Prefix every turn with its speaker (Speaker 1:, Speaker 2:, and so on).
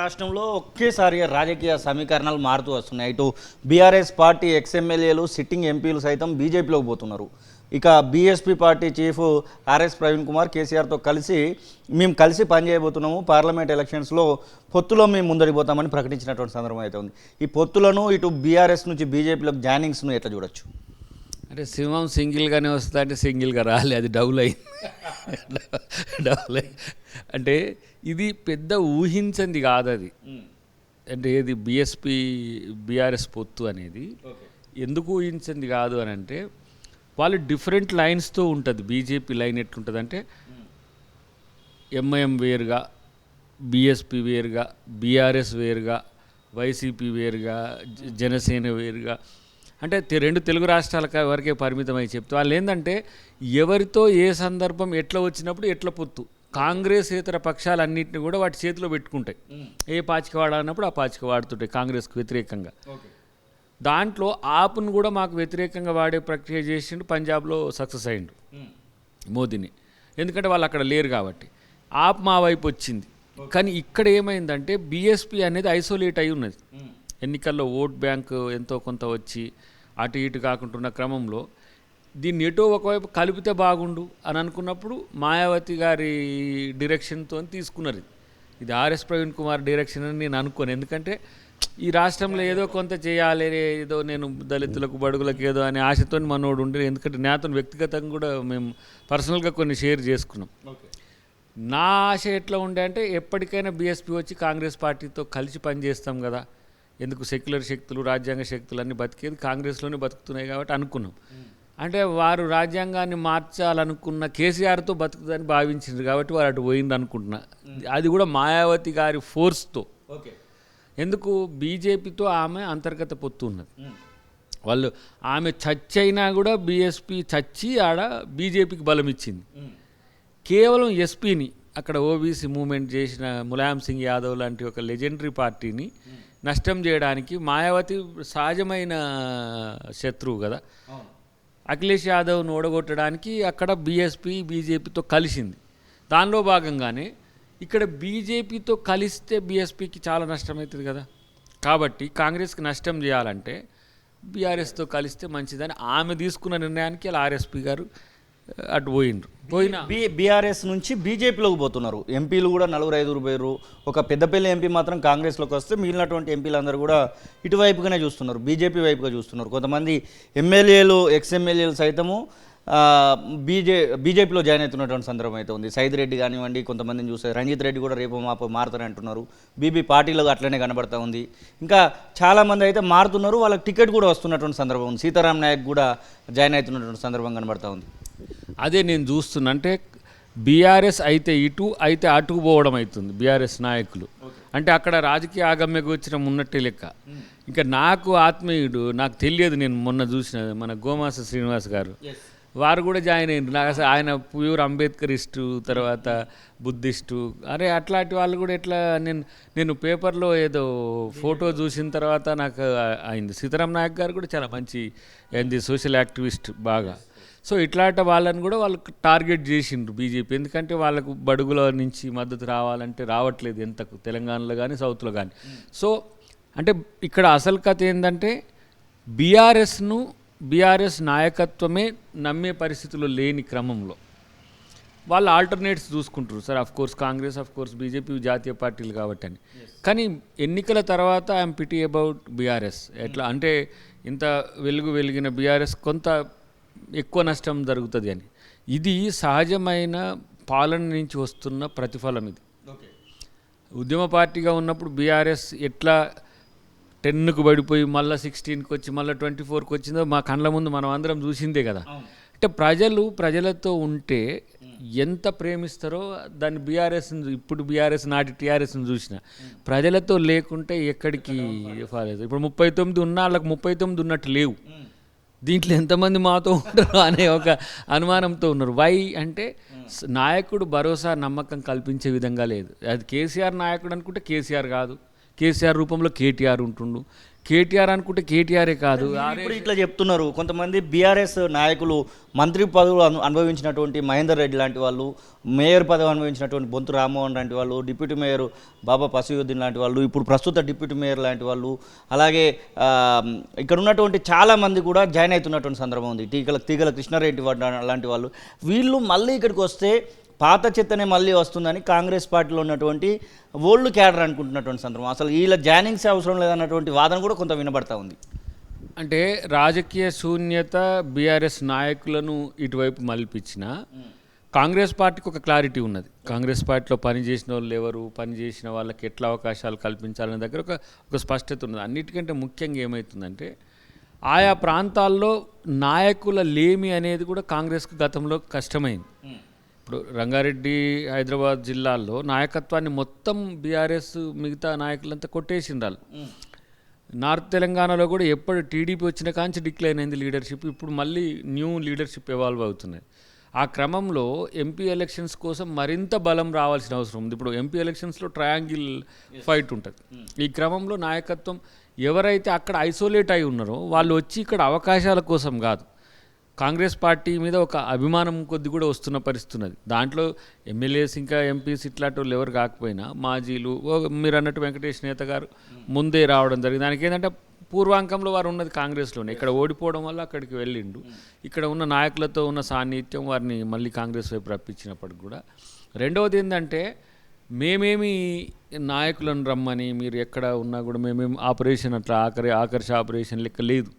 Speaker 1: రాష్ట్రంలో ఒకేసారి రాజకీయ సమీకరణాలు మారుతూ వస్తున్నాయి. ఇటు బీఆర్ఎస్ పార్టీ ఎక్స్ఎమ్మెల్యేలు సిట్టింగ్ ఎంపీలు సైతం బీజేపీలోకి పోతున్నారు. ఇక BSP party chief RS Praveen Kumar కేసీఆర్తో మేము కలిసి పనిచేయబోతున్నాము, పార్లమెంట్ ఎలక్షన్స్లో పొత్తులో మేము ముందడిపోతామని ప్రకటించినటువంటి సందర్భం అయితే ఉంది. ఈ పొత్తులను ఇటు బీఆర్ఎస్ నుంచి బీజేపీలోకి జాయినింగ్స్ను ఎట్లా చూడొచ్చు?
Speaker 2: అంటే సింహం సింగిల్గానే వస్తా అంటే సింగిల్గా రాలే, అది డబుల్ అయింది. అంటే ఇది పెద్ద ఊహించింది కాదు. అది అంటే ఇది బీఆర్ఎస్ పొత్తు అనేది ఎందుకు ఊహించింది కాదు అని అంటే, వాళ్ళు డిఫరెంట్ లైన్స్తో ఉంటుంది. బీజేపీ లైన్ ఎట్లుంటుంది అంటే ఎంఐఎం వేరుగా, బీఎస్పీ వేరుగా, బీఆర్ఎస్ వేరుగా, వైసీపీ వేరుగా, జనసేన వేరుగా, అంటే రెండు తెలుగు రాష్ట్రాల వరకే పరిమితమై చెప్తూ వాళ్ళు ఏంటంటే ఎవరితో ఏ సందర్భం ఎట్లా వచ్చినప్పుడు ఎట్లా పొత్తు, కాంగ్రెస్ ఇతర పక్షాలన్నింటినీ కూడా వాటి చేతిలో పెట్టుకుంటాయి. ఏ పాచిక వాడాలన్నప్పుడు ఆ పాచిక వాడుతుంటాయి కాంగ్రెస్కు వ్యతిరేకంగా. దాంట్లో ఆప్ను కూడా మాకు వ్యతిరేకంగా వాడే ప్రక్రియ చేసిండు. పంజాబ్లో సక్సెస్ అయ్యిండు మోదీని, ఎందుకంటే వాళ్ళు అక్కడ లేరు కాబట్టి. ఆప్ మా వైపు వచ్చింది. కానీ ఇక్కడ ఏమైందంటే బీఎస్పీ అనేది ఐసోలేట్ అయి ఉన్నది. ఎన్నికల్లో ఓట్ బ్యాంక్ ఎంతో కొంత వచ్చి అటు ఇటు కాకుంటున్న క్రమంలో దీన్ని ఎటో ఒకవైపు కలిపితే బాగుండు అని అనుకున్నప్పుడు మాయావతి గారి డైరెక్షన్తో తీసుకున్నారు. ఇది ఆర్ఎస్ ప్రవీణ్ కుమార్ డైరెక్షన్ అని నేను అనుకోను. ఎందుకంటే ఈ రాష్ట్రంలో ఏదో కొంత చేయాలి, ఏదో నేను దళితులకు బడుగులకు ఏదో అనే ఆశతో మనోడు ఉండే. ఎందుకంటే నాతో వ్యక్తిగతంగా కూడా మేము పర్సనల్గా కొన్ని షేర్ చేసుకున్నాం. నా ఆశ ఎట్లా ఉండే అంటే ఎప్పటికైనా బీఎస్పీ వచ్చి కాంగ్రెస్ పార్టీతో కలిసి పనిచేస్తాం కదా, ఎందుకు సెక్యులర్ శక్తులు రాజ్యాంగ శక్తులు అన్నీ బతికేది కాంగ్రెస్లోనే బతుకుతున్నాయి కాబట్టి అనుకున్నాం. అంటే వారు రాజ్యాంగాన్ని మార్చాలనుకున్న కేసీఆర్తో బతుకుతుందని భావించింది కాబట్టి వారు అటు పోయింది అనుకుంటున్నా. అది కూడా మాయావతి గారి ఫోర్స్తో. ఎందుకు బీజేపీతో ఆమె అంతర్గత పొత్తు ఉన్నది. వాళ్ళు ఆమె చచ్చైనా కూడా బీఎస్పీ చచ్చి ఆడ బీజేపీకి బలం ఇచ్చింది. కేవలం ఎస్పీని అక్కడ ఓబీసీ మూవ్మెంట్ చేసిన ములాయం సింగ్ యాదవ్ లాంటి ఒక లెజెండరీ పార్టీని నష్టం చేయడానికి మాయావతి సహజమైన శత్రువు కదా. అఖిలేష్ యాదవ్ను ఓడగొట్టడానికి అక్కడ బీజేపీతో కలిసింది. దానిలో భాగంగానే ఇక్కడ బీజేపీతో కలిస్తే బీఎస్పీకి చాలా నష్టమవుతుంది కదా. కాబట్టి కాంగ్రెస్కి నష్టం చేయాలంటే బీఆర్ఎస్తో కలిస్తే మంచిదని ఆమె తీసుకున్న నిర్ణయానికి అలా ఆర్ఎస్పీ గారు అటు పోయినా
Speaker 1: బీఆర్ఎస్ నుంచి బీజేపీలోకి పోతున్నారు. ఎంపీలు కూడా 4-5 పోయారు. ఒక పెద్దపల్లి ఎంపీ మాత్రం కాంగ్రెస్లోకి వస్తే మిగిలినటువంటి ఎంపీలందరూ కూడా ఇటువైపుగానే చూస్తున్నారు, బీజేపీ వైపుగా చూస్తున్నారు. కొంతమంది ఎమ్మెల్యేలు ఎక్స్ఎమ్మెల్యేలు సైతము బీజేపీలో జాయిన్ అవుతున్నటువంటి సందర్భం అయితే ఉంది. సైద్ రెడ్డి కానివ్వండి, కొంతమందిని చూస్తే రంజిత్ రెడ్డి కూడా రేపు మాపు మారుతారని అంటున్నారు. బీబీ పార్టీలో అట్లనే కనబడతా ఉంది. ఇంకా చాలామంది అయితే మారుతున్నారు, వాళ్ళకి టికెట్ కూడా వస్తున్నటువంటి సందర్భం ఉంది. సీతారాం నాయక్ కూడా జాయిన్ అవుతున్నటువంటి సందర్భం కనబడతా ఉంది.
Speaker 2: అదే నేను చూస్తున్నా. అంటే బీఆర్ఎస్ అయితే ఇటు అయితే అటుకు పోవడం అవుతుంది బీఆర్ఎస్ నాయకులు. అంటే అక్కడ రాజకీయ ఆగమ్య గోచరం ఉన్నట్టే లెక్క. ఇంకా నాకు ఆత్మీయుడు, నాకు తెలియదు, నేను మొన్న చూసిన మన గోమాస శ్రీనివాస్ గారు, వారు కూడా జాయిన్ అయ్యారు. నాకు అసలు ఆయన ప్యూర్ అంబేద్కరిస్టు, తర్వాత బుద్ధిస్టు. అరే అట్లాంటి వాళ్ళు కూడా ఎట్లా, నేను పేపర్లో ఏదో ఫోటో చూసిన తర్వాత నాకు అయింది. సీతారాం నాయక్ గారు కూడా చాలా మంచి సోషల్ యాక్టివిస్ట్ బాగా. సో ఇట్లాంటి వాళ్ళని కూడా వాళ్ళకు టార్గెట్ చేసిండ్రు బీజేపీ. ఎందుకంటే వాళ్ళకు బడుగుల నుంచి మద్దతు రావాలంటే రావట్లేదు ఎంతకు, తెలంగాణలో కానీ సౌత్లో కానీ. సో అంటే ఇక్కడ అసలు కథ ఏంటంటే బీఆర్ఎస్ నాయకత్వమే నమ్మే పరిస్థితులు లేని క్రమంలో వాళ్ళు ఆల్టర్నేట్స్ చూసుకుంటారు. Sir of course Congress, of course BJP జాతీయ పార్టీలు కాబట్టి అని. కానీ ఎన్నికల తర్వాత ఐఎమ్ పిటీ అబౌట్ బీఆర్ఎస్. ఎట్లా అంటే ఇంత వెలిగిన బీఆర్ఎస్ కొంత ఎక్కువ నష్టం జరుగుతుంది అని. ఇది సహజమైన పాలన నుంచి వస్తున్న ప్రతిఫలం. ఇది ఉద్యమ పార్టీగా ఉన్నప్పుడు బీఆర్ఎస్ ఎట్లా 10కు పడిపోయి మళ్ళీ 16కి వచ్చి మళ్ళీ 24కి వచ్చిందో మా కళ్ళ ముందు మనం అందరం చూసిందే కదా. అంటే ప్రజలతో ఉంటే ఎంత ప్రేమిస్తారో దాన్ని ఇప్పుడు బీఆర్ఎస్ నాటి టీఆర్ఎస్ని చూసిన ప్రజలతో లేకుంటే ఎక్కడికి ఫాలేదు. ఇప్పుడు 39 ఉన్న వాళ్ళకి 39 ఉన్నట్టు లేవు. దీంట్లో ఎంతమంది మాతో ఉంటారు అనే ఒక అనుమానంతో ఉన్నారు. వై అంటే నాయకుడు భరోసా నమ్మకం కల్పించే విధంగా లేదు. అది కేసీఆర్ నాయకుడు అనుకుంటే కేసీఆర్ కాదు, కేసీఆర్ రూపంలో కేటీఆర్ ఉంటుండు. కేటీఆర్ అనుకుంటే కేటీఆరే కాదు.
Speaker 1: ఇప్పుడు ఇట్లా చెప్తున్నారు కొంతమంది బీఆర్ఎస్ నాయకులు, మంత్రి పదవులు అనుభవించినటువంటి మహేందర్ రెడ్డి లాంటి వాళ్ళు, మేయర్ పదవి అనుభవించినటువంటి బొంతు రామ్మోహన్ లాంటి వాళ్ళు, డిప్యూటీ మేయర్ బాబా పసియుద్దీన్ లాంటి వాళ్ళు, ఇప్పుడు ప్రస్తుత డిప్యూటీ మేయర్ లాంటి వాళ్ళు, అలాగే ఇక్కడ ఉన్నటువంటి చాలామంది కూడా జాయిన్ అవుతున్నటువంటి సందర్భం ఉంది. తీగల కృష్ణారెడ్డి లాంటి వాళ్ళు. వీళ్ళు మళ్ళీ ఇక్కడికి వస్తే పాత చెత్తనే మళ్ళీ వస్తుందని కాంగ్రెస్ పార్టీలో ఉన్నటువంటి ఓల్డ్ క్యాడర్ అనుకుంటున్నటువంటి సందర్భం. అసలు వీళ్ళ జాయినింగ్స్ అవసరం లేదన్నటువంటి వాదన కూడా కొంత వినబడతా ఉంది.
Speaker 2: అంటే రాజకీయ శూన్యత బీఆర్ఎస్ నాయకులను ఇటువైపు మలిపించిన కాంగ్రెస్ పార్టీకి ఒక క్లారిటీ ఉన్నది. కాంగ్రెస్ పార్టీలో పనిచేసిన వాళ్ళు ఎవరు, పనిచేసిన వాళ్ళకి ఎట్లా అవకాశాలు కల్పించాలనే దగ్గర ఒక స్పష్టత ఉన్నది. అన్నిటికంటే ముఖ్యంగా ఏమవుతుందంటే ఆయా ప్రాంతాల్లో నాయకుల లేమి అనేది కూడా కాంగ్రెస్కు గతంలో కష్టమైంది. ఇప్పుడు రంగారెడ్డి, హైదరాబాద్ జిల్లాల్లో నాయకత్వాన్ని మొత్తం బీఆర్ఎస్ మిగతా నాయకులంతా కొట్టేసిండాలి. నార్త్ తెలంగాణలో కూడా ఎప్పుడు టీడీపీ వచ్చిన కాంచి డిక్లైన్ అయింది లీడర్షిప్. ఇప్పుడు మళ్ళీ న్యూ లీడర్షిప్ ఎవాల్వ్ అవుతున్నాయి. ఆ క్రమంలో ఎంపీ ఎలక్షన్స్ కోసం మరింత బలం రావాల్సిన అవసరం ఉంది. ఇప్పుడు ఎంపీ ఎలక్షన్స్లో ట్రయాంగిల్ ఫైట్ ఉంటుంది. ఈ క్రమంలో నాయకత్వం ఎవరైతే అక్కడ ఐసోలేట్ అయి ఉన్నారో వాళ్ళు వచ్చి ఇక్కడ అవకాశాల కోసం కాదు, కాంగ్రెస్ పార్టీ మీద ఒక అభిమానం కొద్ది కూడా వస్తున్న పరిస్థితి ఉన్నది. దాంట్లో ఎమ్మెల్యేస్ ఇంకా ఎంపీస్ ఇట్లాంటి వాళ్ళు ఎవరు కాకపోయినా మాజీలు, మీరు అన్నట్టు వెంకటేష్ నేత గారు ముందే రావడం జరిగింది. దానికి ఏంటంటే పూర్వాంకంలో వారు ఉన్నది కాంగ్రెస్లోనే. ఇక్కడ ఓడిపోవడం వల్ల అక్కడికి వెళ్ళిండు. ఇక్కడ ఉన్న నాయకులతో ఉన్న సాన్నిహిత్యం వారిని మళ్ళీ కాంగ్రెస్ వైపు రప్పించినప్పటికి కూడా. రెండవది ఏంటంటే మేమేమి నాయకులను రమ్మని మీరు ఎక్కడ ఉన్నా కూడా మేమేమి ఆపరేషన్ అట్లా ఆకర్ష ఆపరేషన్ లెక్క లేదు.